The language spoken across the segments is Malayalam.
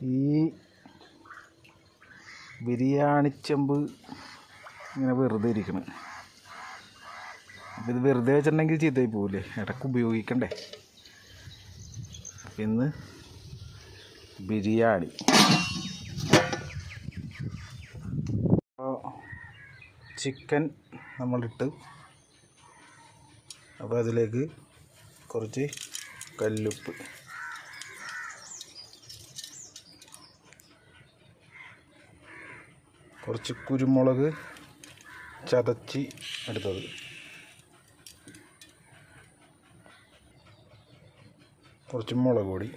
ഈ ബിരിയാണി ചെമ്പ് ഇങ്ങനെ വെറുതെ ഇരിക്കണം. അപ്പം ഇത് വെറുതെ വെച്ചിട്ടുണ്ടെങ്കിൽ ചീത്തയായി പോവില്ലേ, ഇടയ്ക്ക് ഉപയോഗിക്കണ്ടേ. അപ്പം ഇന്ന് ബിരിയാണി. ചിക്കൻ നമ്മളിട്ട്, അപ്പോൾ അതിലേക്ക് കുറച്ച് കല്ലുപ്പ്, കുറച്ച് കുരുമുളക് ചതച്ച് എടുത്തത്, കുറച്ച് മുളക് പൊടി,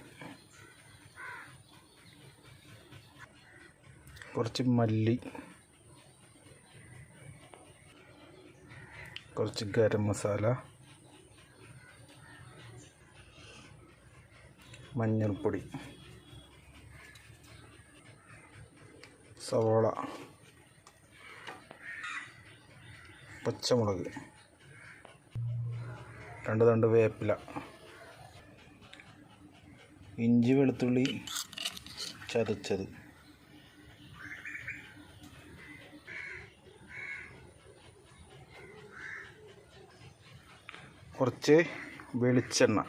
കുറച്ച് മല്ലി, കുറച്ച് ഗരം മസാല, മഞ്ഞൾപ്പൊടി, സവാള, പച്ചമുളക്, 2 തണ്ട് വേപ്പില, ഇഞ്ചി വെളുത്തുള്ളി ചതച്ചത്, കുറച്ച് വെളിച്ചെണ്ണ,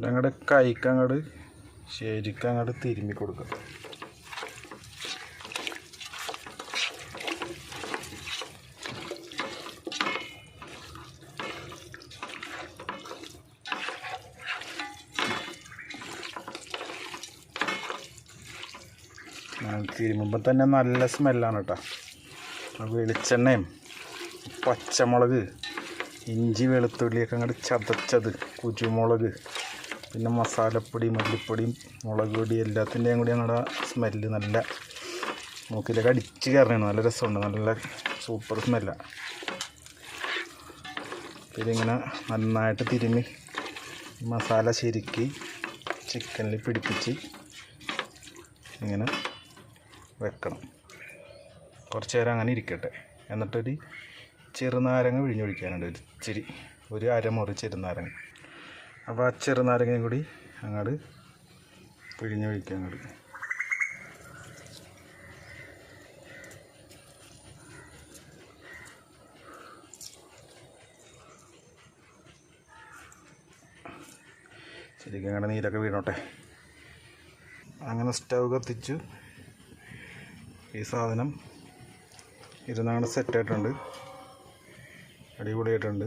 അങ്ങോട്ട് കൈക്കങ്ങോട്ട് ശരിക്കും അങ്ങോട്ട് തിരുമ്മി കൊടുക്കുക. തിരുമ്മുമ്പോൾ തന്നെ നല്ല സ്മെല്ലാണ് കേട്ടോ. വെളിച്ചെണ്ണയും പച്ചമുളക് ഇഞ്ചി വെളുത്തുള്ളിയൊക്കെ അങ്ങോട്ട് ചതച്ചത്, കുരുമുളക്, പിന്നെ മസാലപ്പൊടി, മല്ലിപ്പൊടിയും മുളക് പൊടി എല്ലാത്തിൻ്റെയും കൂടി ഞങ്ങളുടെ സ്മെല്ല് നല്ല മൂക്കിലേക്ക് അടിച്ച് കയറണം. നല്ല രസമുണ്ട്, നല്ല സൂപ്പർ സ്മെല്ലാണ്. ഇതിങ്ങനെ നന്നായിട്ട് തിരുമ്മി മസാല ശരിക്ക് ചിക്കനിൽ പിടിപ്പിച്ച് ഇങ്ങനെ വെക്കണം. കുറച്ച് നേരം അങ്ങനെ ഇരിക്കട്ടെ. എന്നിട്ടൊരു ചെറുനാരങ്ങ പിഴിഞ്ഞൊഴിക്കാനുണ്ട്, ഒരു അരമുറി ചെറുനാരങ്ങ. അപ്പോൾ ആ ചെറുനാരങ്ങയും കൂടി അങ്ങോട്ട് പിഴിഞ്ഞൊഴിക്കാൻ അങ്ങോട്ട്. ശരിക്കും അങ്ങനെ നീരൊക്കെ വീണോട്ടെ. അങ്ങനെ സ്റ്റവ് കത്തിച്ചു. ഈ സാധനം ഇരുന്നാണ് സെറ്റായിട്ടുണ്ട്, അടിപൊളിയായിട്ടുണ്ട്.